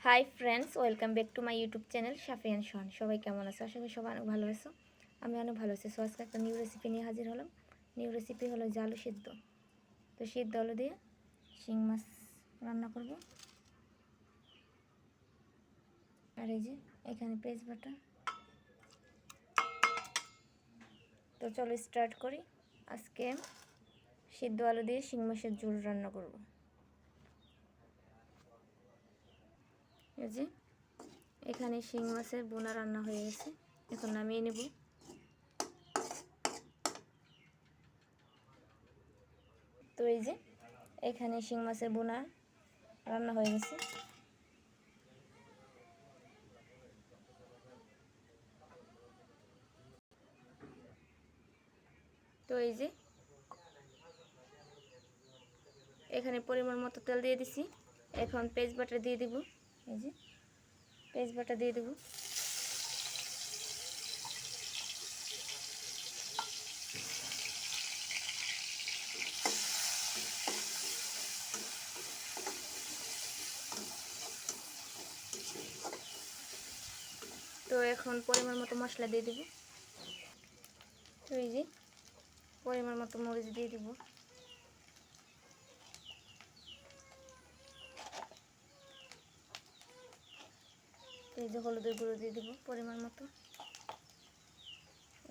High friends, welcome back to my YouTube channel Shafiyan Shohan. সবাই কেমন আছো? আশা করি সবাই অনেক ভালো আছো। আমি অনেক ভালো আছি। সো আজকে একটা নিউ রেসিপি নিয়ে হাজির হলাম। নিউ রেসিপি হলো যে আলু সিদ্ধ। তো সিদ্ধ আলু দিয়ে শিং মাছ রান্না করব। আর এই যে এখানে পেঁয়াজ বাটা। তো চলো স্টার্ট করি। আজকে সিদ্ধ আলু দিয়ে শিং মাছের ঝোল রান্না করব। এই যে এখানে শিং মাছের বোনা রান্না হয়ে গেছে, এখন নামিয়ে নেব। তো এই যে এখানে শিং মাছের বোনা রান্না হয়ে গেছে। তো এই যে এখানে পরিমাণ মতো তেল দিয়ে দিছি। এখন পেঁয়াজ বাটা দিয়ে দিব। এই যে পেঁয়াজ বাটা দিয়ে দেব। তো এখন পরিমাণ মতো মশলা দিয়ে দিব। তো এই যে পরিমাণ মতো মরিচ দিয়ে দিব। এই যে হলুদের গুঁড়ো দিয়ে দিব পরিমাণ মতো,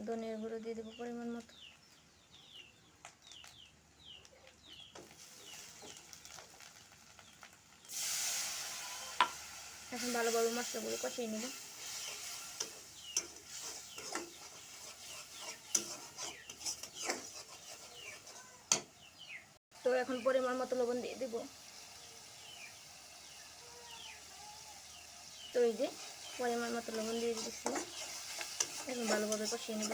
ধনিয়ার গুঁড়ো দিয়ে দেবো পরিমাণ মতো। এখন ভালোভাবে মশলাগুলো কষিয়ে নেব। তো এখন পরিমাণ মতো লবণ দিয়ে দেব। তো এই যে পরিমাণ মতো লবণ দিয়ে দিচ্ছি। এখন ভালোভাবে কষিয়ে নেব।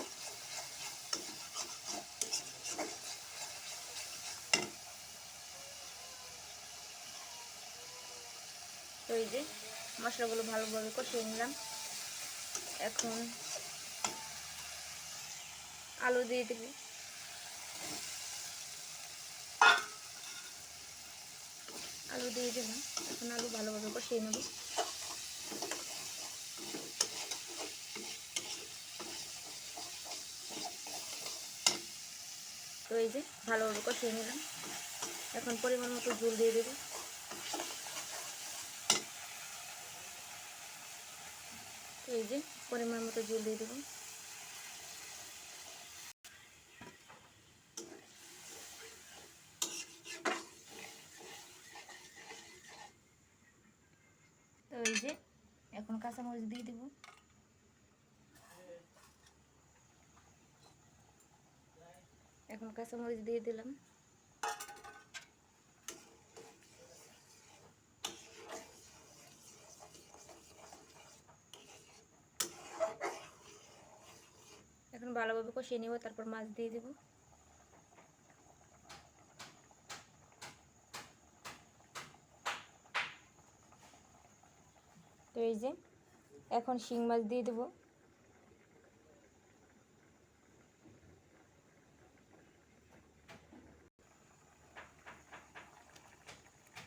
তো এই যে মশলাগুলো ভালোভাবে কষিয়ে নিলাম। এখন আলু দিয়ে দেব। আলু দিয়ে দিলাম। এখন আলু ভালোভাবে কষিয়ে নেব। তো এই যে ভালোভাবে কষিয়ে নিলাম। এখন পরিমাণ মতো ঝোল দিয়ে দেব। তো এই যে পরিমাণ মতো ঝোল দিয়ে দেব। তো এই যে এখন কাঁচামরিচ দিয়ে দেব। এখন কাঁচামরিচ দিয়ে দিলাম। এখন ভালোভাবে কষিয়ে নেব, তারপর মাছ দিয়ে দেব। তো এই যে এখন শিং মাছ দিয়ে দেব।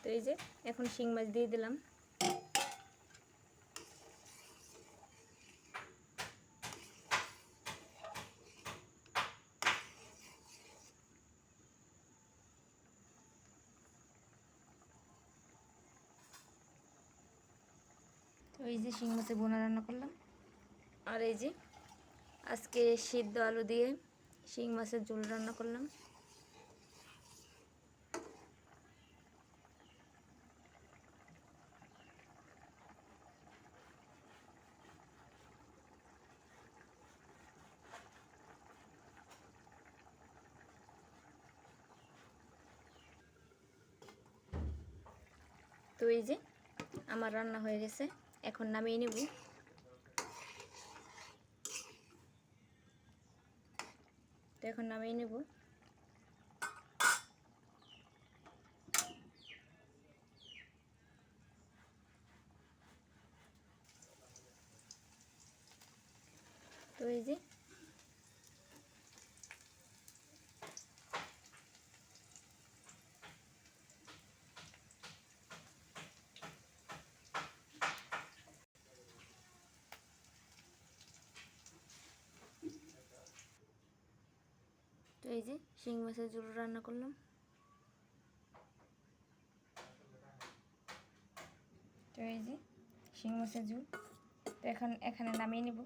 তো এই যে এখন শিং মাছ দিয়ে দিলাম। তো এই যে শিং মাছের বোনা রান্না করলাম। আর এই যে আজকে সিদ্ধ আলু দিয়ে শিং মাছের ঝোল রান্না করলাম। তো এই যে আমার রান্না হয়ে গেছে, এখন নামিয়ে নেব। তো এখন নামিয়ে নেব। তো এই যে এই যে শিং মাছের ঝোল রান্না করলাম। তো এই যে শিং মাছের ঝোল, তো এখানে নামিয়ে নিব।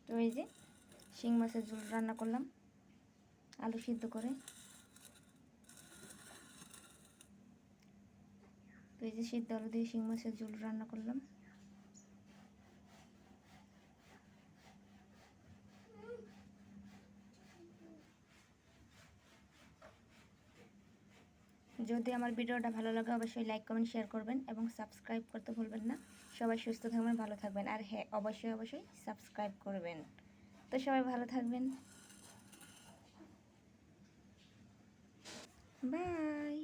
তো এই যে শিং মাছের ঝোল রান্না করলাম আলু সিদ্ধ করে। তো এই যে সিদ্ধ আলু দিয়ে শিং মাছের ঝোল রান্না করলাম। যদি আমার ভিডিওটা ভালো লাগে অবশ্যই লাইক কমেন্ট শেয়ার করবেন এবং সাবস্ক্রাইব করতে ভুলবেন না। সবাই সুস্থ থাকবেন, ভালো থাকবেন, আর হ্যাঁ অবশ্যই সাবস্ক্রাইব করবেন। তো সবাই ভালো থাকবেন, বাই।